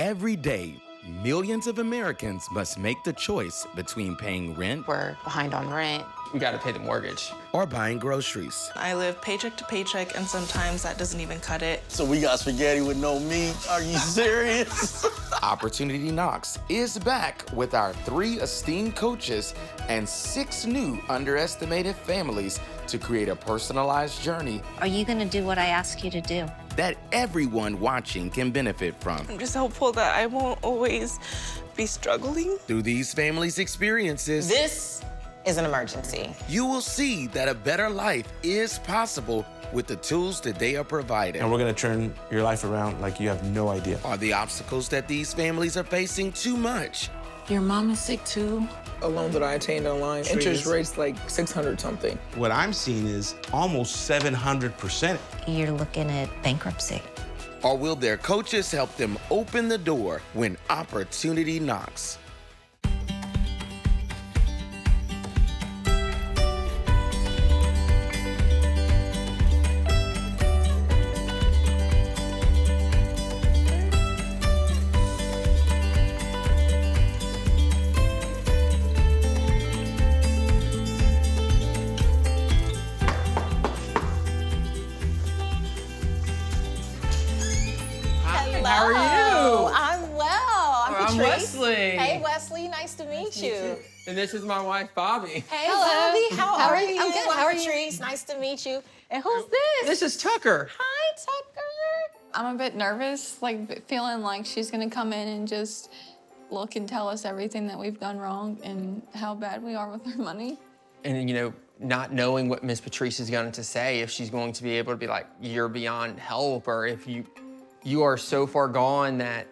Every day, millions of Americans must make the choice between paying rent We're behind on rent. We gotta pay the mortgage. or buying groceries. I live paycheck to paycheck, and sometimes that doesn't even cut it. So we got spaghetti with no meat. Are you serious? Opportunity Knocks is back with our 3 esteemed coaches and 6 new underestimated families to create a personalized journey Are you gonna do what I ask you to do? that everyone watching can benefit from. I'm just hopeful that I won't always be struggling. Through these families' experiences, This is an emergency. you will see that a better life is possible with the tools that they are provided. And we're gonna turn your life around like you have no idea. Are the obstacles that these families are facing too much? Your mom is sick too. A loan that I attained online, interest rates like 600 something. What I'm seeing is almost 700%. You're looking at bankruptcy. Or will their coaches help them open the door when opportunity knocks? How are you? I'm well. I'm I'm Patrice. Wesley. Hey, Wesley. Nice to meet you. And this is my wife, Bobby. Hey, Bobby. How are you? I'm good. I'm How are you? Patrice. Nice to meet you. And who's this? This is Tucker. Hi, Tucker. I'm a bit nervous, like feeling like she's gonna come in and just look and tell us everything that we've done wrong and how bad we are with our money. And, you know, not knowing what Miss Patrice is going to say, if she's going to be able to be like, you're beyond help, or if you are so far gone that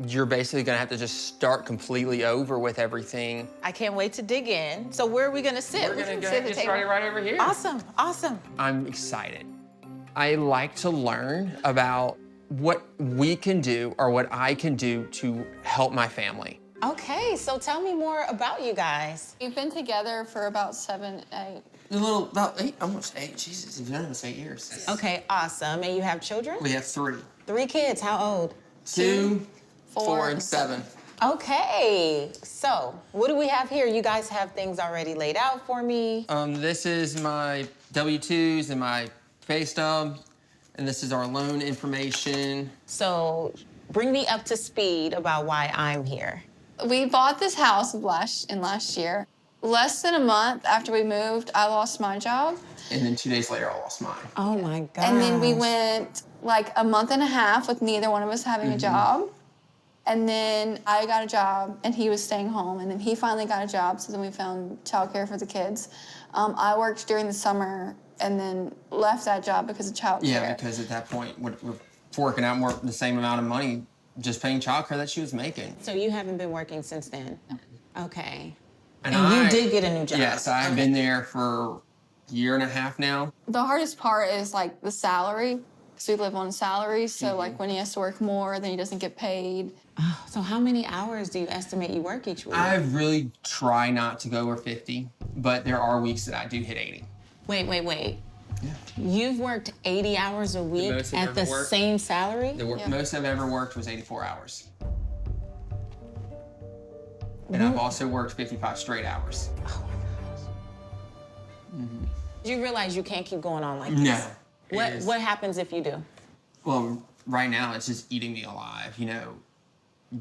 you're basically gonna have to just start completely over with everything. I can't wait to dig in. So where are we gonna sit? We're We gonna can go sit at ahead and the get table. started right over here. Awesome, awesome. I'm excited. I like to learn about what we can do or what I can do to help my family. Okay, so tell me more about you guys. We've been together for about 7, 8. About 8, almost 8. Jesus, it's been almost 8 years. Okay, awesome. And you have children? We have 3. 3 kids. How old? 2, 4, 4, and 7. Okay, so what do we have here? You guys have things already laid out for me. This is my W-2s and my pay stub, and this is our loan information. So bring me up to speed about why I'm here. We bought this house last year. Less than a month after we moved, I lost my job. And then 2 days later, I lost mine. Oh my God. And then we went like a month and a half with neither one of us having a job. And then I got a job and he was staying home. And then he finally got a job, so then we found childcare for the kids. I worked during the summer and then left that job because of childcare. Yeah, because at that point, we're forking out more the same amount of money just paying childcare that she was making. So you haven't been working since then? Okay. And you did get a new job? Yes, I've been there for a year and a half now. The hardest part is like the salary, because we live on salary. So like when he has to work more, then he doesn't get paid. So how many hours do you estimate you work each week? I really try not to go over 50, but there are weeks that I do hit 80. Wait. Yeah. You've worked 80 hours a week most I've at the ever worked. same salary? The Yeah. most I've ever worked was 84 hours. And I've also worked 55 straight hours. You realize you can't keep going on like this? No. it is. What happens if you do? Well, right now it's just eating me alive, you know.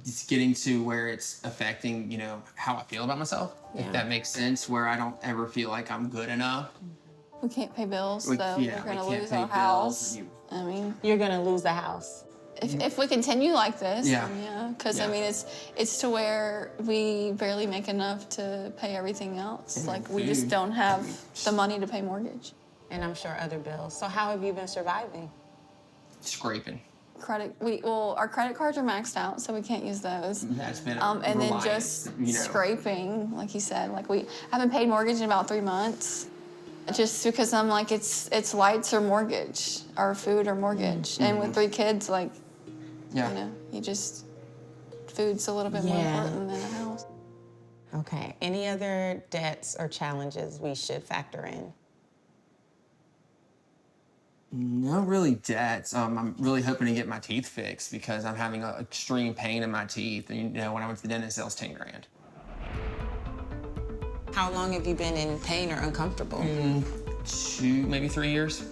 It's getting to where it's affecting, you know, how I feel about myself. Yeah. If that makes sense, where I don't ever feel like I'm good enough. We can't pay bills, so We we're can't gonna pay lose our bills. house. I mean, You're gonna lose the house. if we continue like this, Yeah. then yeah. Because I Yeah. mean, it's to where we barely make enough to pay everything else. And Like we just food. don't have the money to pay mortgage. And I'm sure other bills. So how have you been surviving? Scraping. Our credit cards are maxed out, so we can't use those. That's been And then reliance, just you know. scraping, like you said. Like we haven't paid mortgage in about 3 months, just because I'm like it's lights or mortgage, or food or mortgage. And with 3 kids, like Yeah. you know, food's a little bit more Yeah. important than a house. Okay. Any other debts or challenges we should factor in? No really debts. I'm really hoping to get my teeth fixed because I'm having extreme pain in my teeth. And you know, when I went to the dentist, it was 10 grand. How long have you been in pain or uncomfortable? 2, maybe 3 years.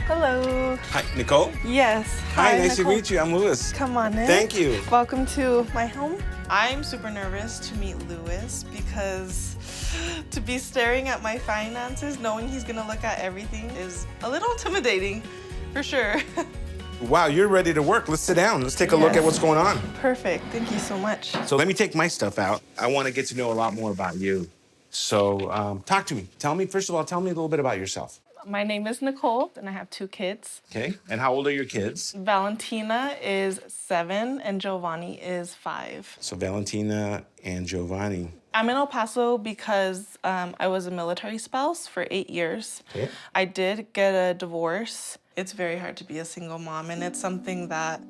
Hello. Hi, Nicole. Yes. Hi, nice Nicole. to meet you. I'm Louis. Come on in. Thank you. Welcome to my home. I'm super nervous to meet Louis because to be staring at my finances, knowing he's gonna look at everything is a little intimidating, for sure. Wow, you're ready to work. Let's sit down. Let's take a look at Yes. what's going on. Perfect. Thank you so much. So let me take my stuff out. I want to get to know a lot more about you. So talk to me. First of all, tell me a little bit about yourself. My name is Nicole, and I have 2 kids. Okay. And how old are your kids? Valentina is 7, and Giovanni is 5. So Valentina and Giovanni. I'm in El Paso because I was a military spouse for 8 years. Okay. I did get a divorce. It's very hard to be a single mom, and it's something that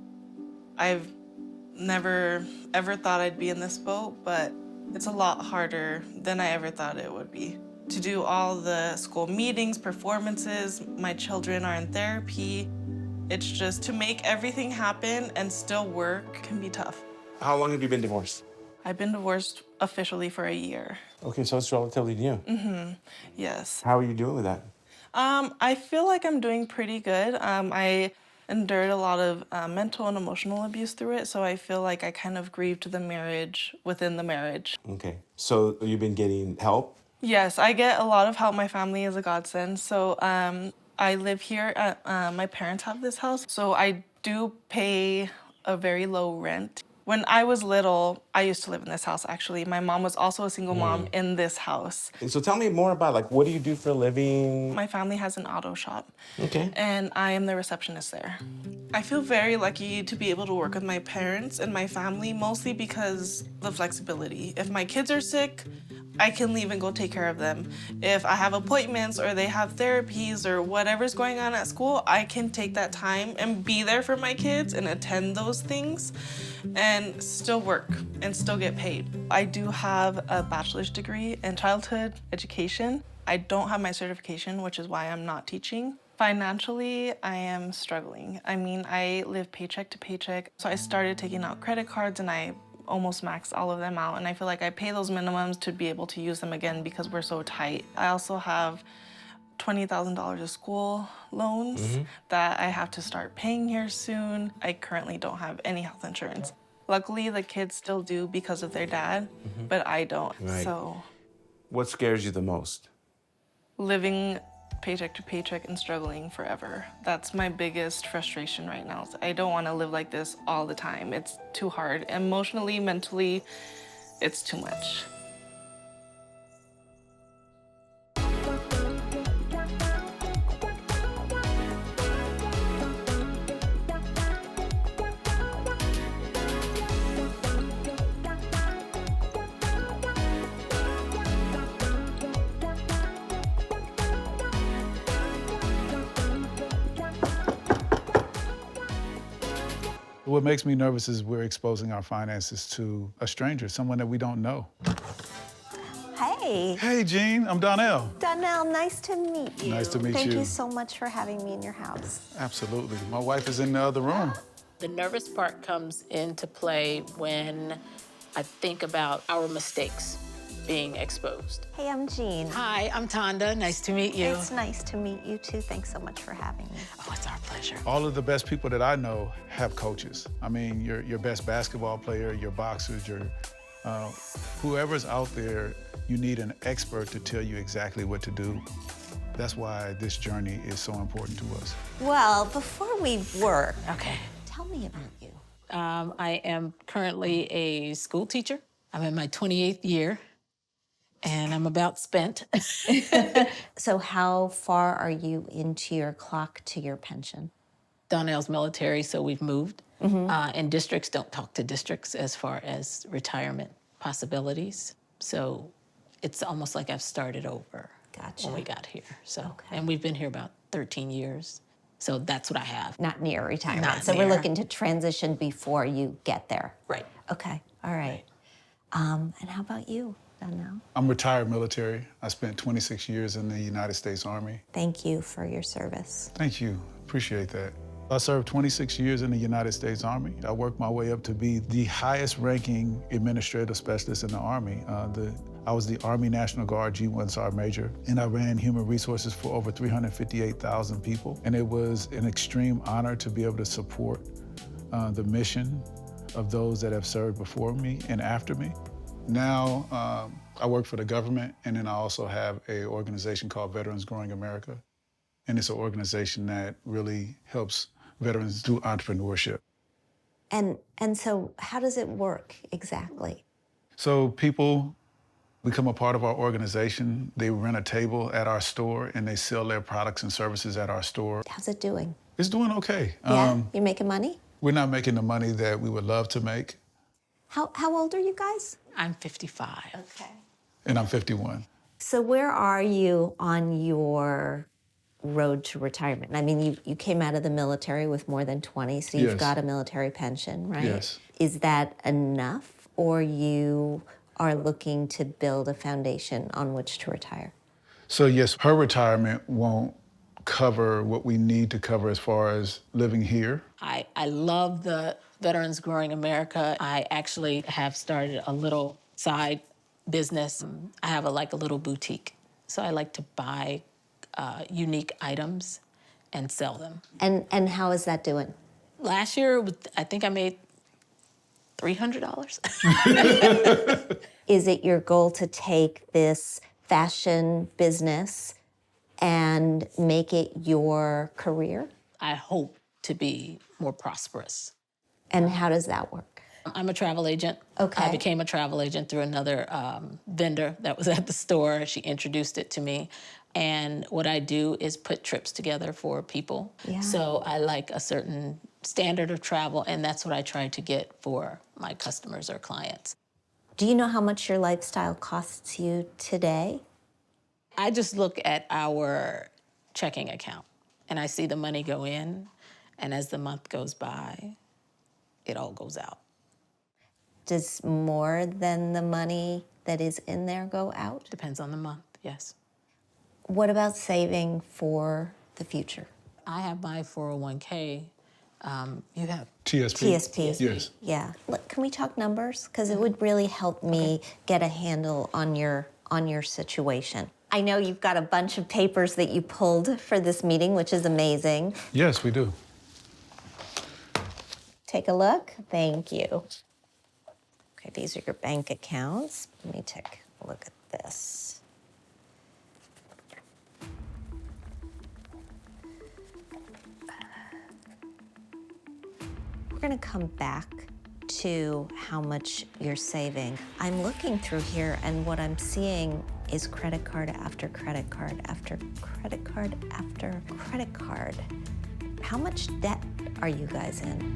I've never ever thought I'd be in this boat, but it's a lot harder than I ever thought it would be. To do all the school meetings, performances, my children are in therapy. It's just to make everything happen and still work can be tough. How long have you been divorced? I've been divorced officially for a year. Okay, so it's relatively new. Yes. How are you doing with that? I feel like I'm doing pretty good. I endured a lot of mental and emotional abuse through it, so I feel like I kind of grieved the marriage within the marriage. Okay. So you've been getting help? Yes, I get a lot of help. My family is a godsend. So I live here. My parents have this house, so I do pay a very low rent. When I was little, I used to live in this house, actually. My mom was also a single mom in this house. And so tell me more about, like, what do you do for a living? My family has an auto shop. Okay. And I am the receptionist there. I feel very lucky to be able to work with my parents and my family, mostly because the flexibility. If my kids are sick, I can leave and go take care of them. If I have appointments or they have therapies or whatever's going on at school, I can take that time and be there for my kids and attend those things and still work and still get paid. I do have a bachelor's degree in childhood education. I don't have my certification, which is why I'm not teaching. Financially, I am struggling. I mean, I live paycheck to paycheck. So I started taking out credit cards and I almost maxed all of them out. And I feel like I pay those minimums to be able to use them again because we're so tight. I also have $20,000 of school loans that I have to start paying here soon. I currently don't have any health insurance. Luckily, the kids still do because of their dad, but I don't. Right. So What scares you the most? living paycheck to paycheck and struggling forever. That's my biggest frustration right now. I don't want to live like this all the time. It's too hard. Emotionally, mentally, it's too much. What makes me nervous is we're exposing our finances to a stranger, someone that we don't know. Hey. Hey, Jean, I'm Donnell. Donnell, nice to meet you. Nice to meet Thank you. you so much for having me in your house. Absolutely. My wife is in the other room. The nervous part comes into play when I think about our mistakes being exposed. Hey, I'm Jean. Hi, I'm Tonda. Nice to meet you. It's nice to meet you too. Thanks so much for having me. Oh, it's our pleasure. All of the best people that I know have coaches. I mean, your best basketball player, your boxers, your whoever's out there, you need an expert to tell you exactly what to do. That's why this journey is so important to us. Well, before we work, Okay. tell me about you. I am currently a school teacher. I'm in my 28th year, and I'm about spent. So how far are you into your clock to your pension? Donnell's military, so we've moved. And districts don't talk to districts as far as retirement possibilities. So it's almost like I've started over when we got here. So, and we've been here about 13 years. So that's what I have. Not near retirement. Not so near. we're looking to transition before you get there. Right. Okay. All right. And how about you, Donnell? I'm retired military. I spent 26 years in the United States Army. Thank you for your service. Thank you. Appreciate that. I served 26 years in the United States Army. I worked my way up to be the highest ranking administrative specialist in the Army. I was the Army National Guard G1 Sergeant Major, and I ran human resources for over 358,000 people. And it was an extreme honor to be able to support the mission of those that have served before me and after me. Now, I work for the government, and then I also have an organization called Veterans Growing America. And it's an organization that really helps veterans do entrepreneurship. And so how does it work exactly? So people become a part of our organization. They rent a table at our store and they sell their products and services at our store. How's it doing? It's doing okay. Yeah? You're making money? We're not making the money that we would love to make. How old are you guys? I'm 55. Okay. And I'm 51. So where are you on your road to retirement? I mean, you came out of the military with more than 20, so you've Yes. got a military pension, right? Yes. Is that enough, or you are looking to build a foundation on which to retire? So yes, her retirement won't cover what we need to cover as far as living here. I love the Veterans Growing America. I actually have started a little side business. I have a little boutique. So I like to buy unique items and sell them. And how is that doing? Last year, I think I made $300. Is it your goal to take this fashion business and make it your career? I hope to be more prosperous. And how does that work? I'm a travel agent. Okay. I became a travel agent through another vendor that was at the store. She introduced it to me. And what I do is put trips together for people. Yeah. So I like a certain standard of travel, and that's what I try to get for my customers or clients. Do you know how much your lifestyle costs you today? I just look at our checking account, and I see the money go in, and as the month goes by, it all goes out. Does more than the money that is in there go out? Depends on the month, yes. What about saving for the future? I have my 401k. You have TSP? TSP. Yes. Yeah. Look, can we talk numbers? Because it would really help me get a handle on your situation. I know you've got a bunch of papers that you pulled for this meeting, which is amazing. Yes, we do. Take a look. Thank you. Okay, these are your bank accounts. Let me take a look at this. We're gonna come back to how much you're saving. I'm looking through here, and what I'm seeing is credit card after credit card after credit card after credit card. How much debt are you guys in?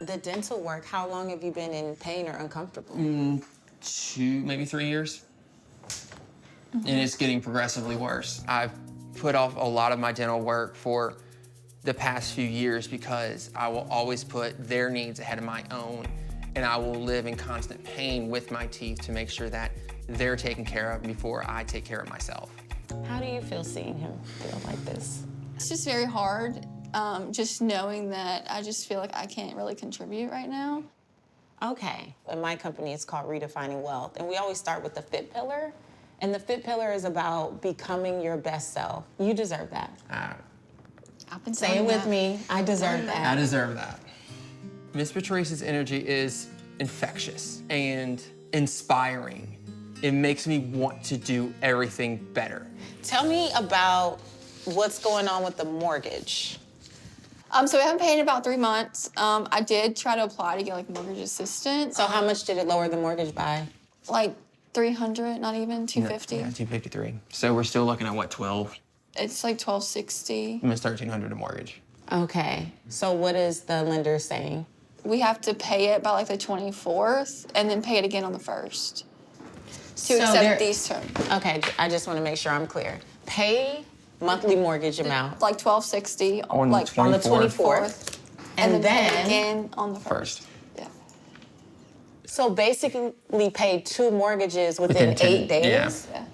The dental work, how long have you been in pain or uncomfortable? 2, maybe 3 years. And it's getting progressively worse. I've put off a lot of my dental work for the past few years because I will always put their needs ahead of my own, and I will live in constant pain with my teeth to make sure that they're taken care of before I take care of myself. How do you feel seeing him feel like this? It's just very hard, just knowing that I just feel like I can't really contribute right now. Okay. In my company, it's called Redefining Wealth, and we always start with the FIT pillar. And the FIT pillar is about becoming your best self. You deserve that. I've been Say it saying with that. me. I deserve that. I deserve that. Miss Patrice's energy is infectious and inspiring. It makes me want to do everything better. Tell me about what's going on with the mortgage. So we haven't paid in about 3 months. I did try to apply to get like mortgage assistance. So how much did it lower the mortgage by? Like 300, not even 250. Yeah, 253. So we're still looking at what, 12? It's like 1260. Almost 1,300 a mortgage. Okay. So what is the lender saying? We have to pay it by like the 24th and then pay it again on the 1st to accept these terms. Okay, I just want to make sure I'm clear. Pay monthly mortgage amount. Like 1260 On like the 24th. on the 24th. And then pay again on the First. 1st. Yeah. So basically pay 2 mortgages within 8 days? Yeah.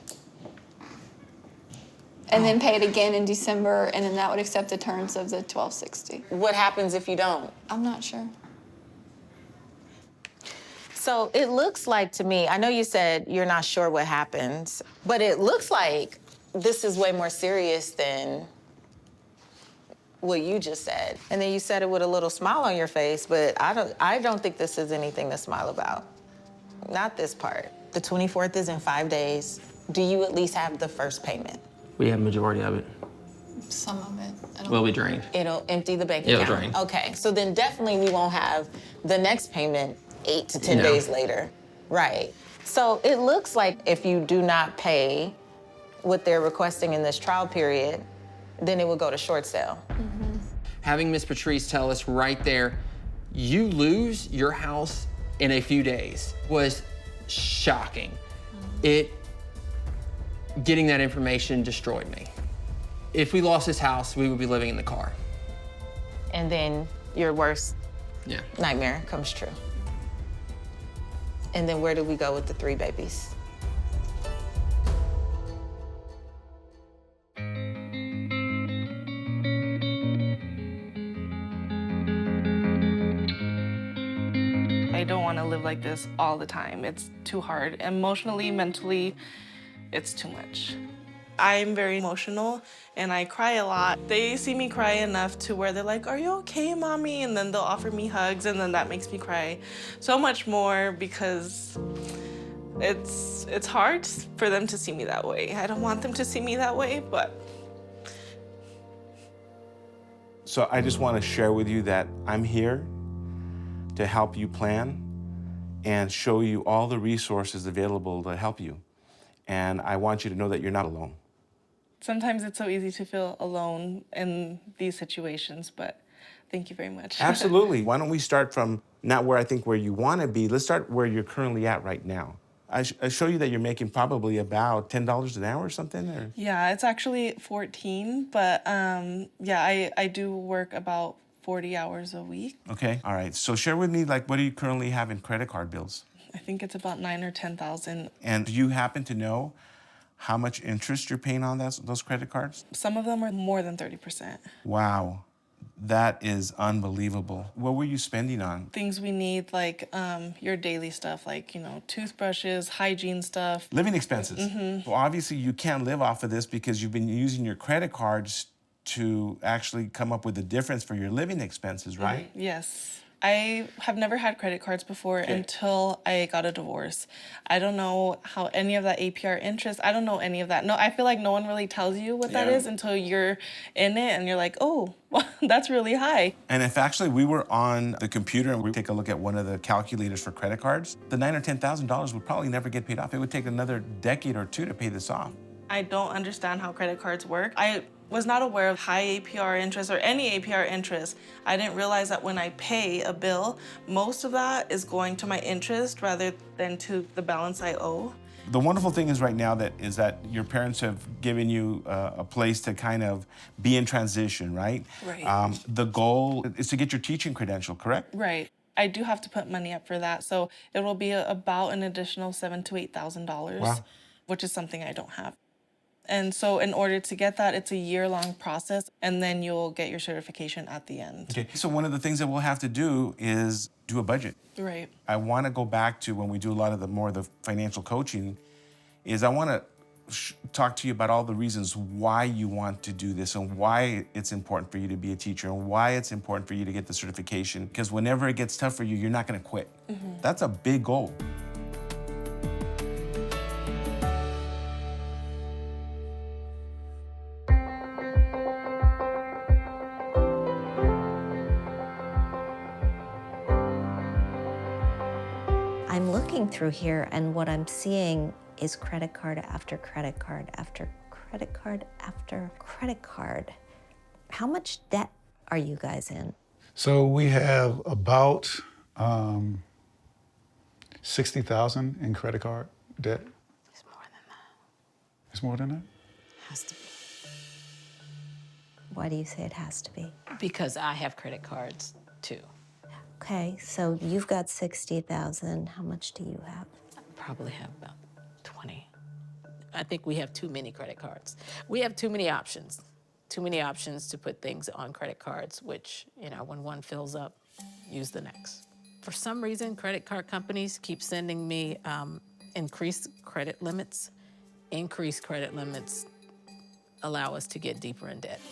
And then pay it again in December, and then that would accept the terms of the 1260. What happens if you don't? I'm not sure. So it looks like to me, I know you said you're not sure what happens, but it looks like this is way more serious than what you just said. And then you said it with a little smile on your face, but I don't think this is anything to smile about. Not this part. The 24th is in 5 days. Do you at least have the first payment? We have majority of it. Some of it. Will be drained. It'll empty the bank It'll account. drain. Okay, so then definitely we won't have the next payment 8 to 10 No. days later. Right. So it looks like if you do not pay what they're requesting in this trial period, then it would go to short sale. Having Miss Patrice tell us right there, you lose your house in a few days was shocking. Getting that information destroyed me. If we lost this house, we would be living in the car. And then your worst Yeah. nightmare comes true. And then where do we go with the 3 babies? I don't want to live like this all the time. It's too hard. Emotionally, mentally, it's too much. I'm very emotional and I cry a lot. They see me cry enough to where they're like, "Are you okay, mommy?" And then they'll offer me hugs, and then that makes me cry so much more because it's hard for them to see me that way. I don't want them to see me that way, but. So I just want to share with you that I'm here to help you plan and show you all the resources available to help you. And I want you to know that you're not alone. Sometimes it's so easy to feel alone in these situations, but thank you very much. Absolutely. Why don't we start from not where I think where you want to be, let's start where you're currently at right now. I show you that you're making probably about $10 an hour or something? Or? Yeah, it's actually 14, but yeah, I do work about 40 hours a week. Okay, all right. So share with me, like, what do you currently have in credit card bills? I think it's about 9,000 or 10,000. And do you happen to know how much interest you're paying on those credit cards? Some of them are more than 30%. Wow, that is unbelievable. What were you spending on? Things we need, like your daily stuff, like, toothbrushes, hygiene stuff. Living expenses. Mm-hmm. Well, obviously you can't live off of this because you've been using your credit cards to actually come up with the difference for your living expenses, right? Yes. I have never had credit cards before until I got a divorce. I don't know how any of that APR interest, I don't know any of that. No, I feel like no one really tells you what that is until you're in it and you're like, oh, well, that's really high. And if actually we were on the computer and we take a look at one of the calculators for credit cards, the $9,000 or $10,000 would probably never get paid off. It would take another decade or 2 to pay this off. I don't understand how credit cards work. I was not aware of high APR interest or any APR interest. I didn't realize that when I pay a bill, most of that is going to my interest rather than to the balance I owe. The wonderful thing is right now is that your parents have given you a place to kind of be in transition, right? Right. The goal is to get your teaching credential, correct? Right. I do have to put money up for that, so it will be about an additional $7,000 to $8,000, Wow. which is something I don't have. And so in order to get that, it's a year-long process, and then you'll get your certification at the end. Okay, so one of the things that we'll have to do is do a budget. Right. I want to go back to when we do a lot of the financial coaching, is I want to talk to you about all the reasons why you want to do this and why it's important for you to be a teacher and why it's important for you to get the certification. Because whenever it gets tough for you, you're not going to quit. Mm-hmm. That's a big goal. looking through here, and what I'm seeing is credit card after credit card after credit card after credit card. How much debt are you guys in? So we have about 60,000 in credit card debt. It's more than that. It's more than that? Has to be. Why do you say it has to be? Because I have credit cards too. Okay, so you've got 60,000. How much do you have? I probably have about 20. I think we have too many credit cards. We have too many options. Too many options to put things on credit cards, which, you know, when one fills up, use the next. For some reason, credit card companies keep sending me increased credit limits. Increased credit limits allow us to get deeper in debt.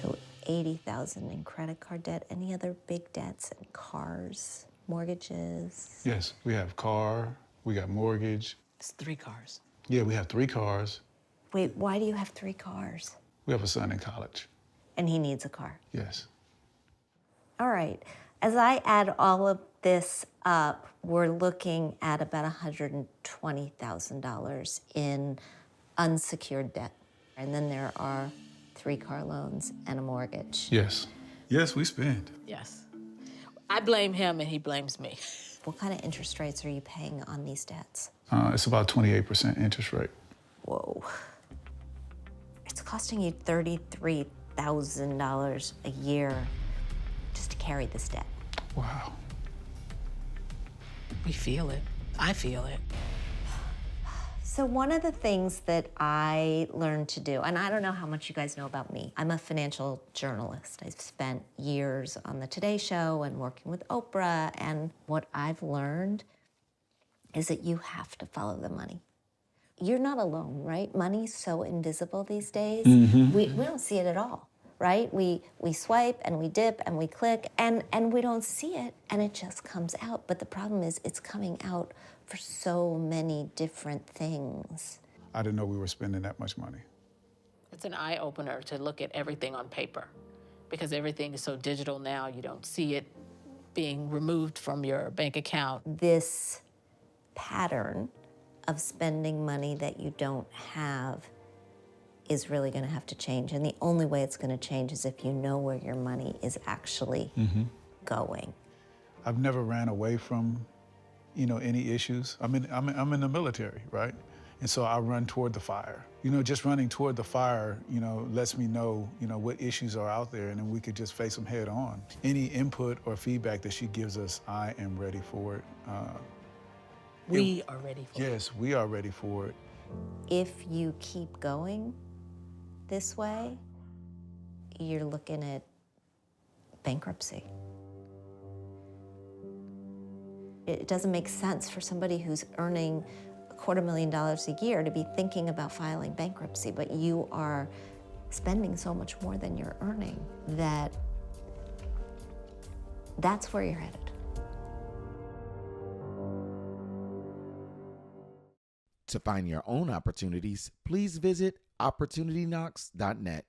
So 80,000 in credit card debt. Any other big debts in cars, mortgages? Yes, we have car, we got mortgage. It's 3 cars. Yeah, we have 3 cars. Wait, why do you have 3 cars? We have a son in college. And he needs a car. Yes. All right. As I add all of this up, we're looking at about $120,000 in unsecured debt. And then there are 3 car loans and a mortgage. Yes. Yes, we spend. Yes. I blame him and he blames me. What kind of interest rates are you paying on these debts? It's about 28% interest rate. Whoa. It's costing you $33,000 a year just to carry this debt. Wow. We feel it. I feel it. So one of the things that I learned to do, and I don't know how much you guys know about me, I'm a financial journalist. I've spent years on the Today Show and working with Oprah, and what I've learned is that you have to follow the money. You're not alone, right? Money's so invisible these days. We don't see it at all, right? We swipe and we dip and we click and we don't see it and it just comes out. But the problem is it's coming out for so many different things. I didn't know we were spending that much money. It's an eye-opener to look at everything on paper because everything is so digital now, you don't see it being removed from your bank account. This pattern of spending money that you don't have is really gonna have to change. And the only way it's gonna change is if you know where your money is actually going. I've never ran away from, you know, any issues. I'm in the military, right? And so I run toward the fire. You know, just running toward the fire, you know, lets me know, you know, what issues are out there and then we could just face them head on. Any input or feedback that she gives us, I am ready for it. We are ready for it. Yes, we are ready for it. If you keep going this way, you're looking at bankruptcy. It doesn't make sense for somebody who's earning $250,000 a year to be thinking about filing bankruptcy, but you are spending so much more than you're earning that's where you're headed. To find your own opportunities, please visit opportunityknocks.net.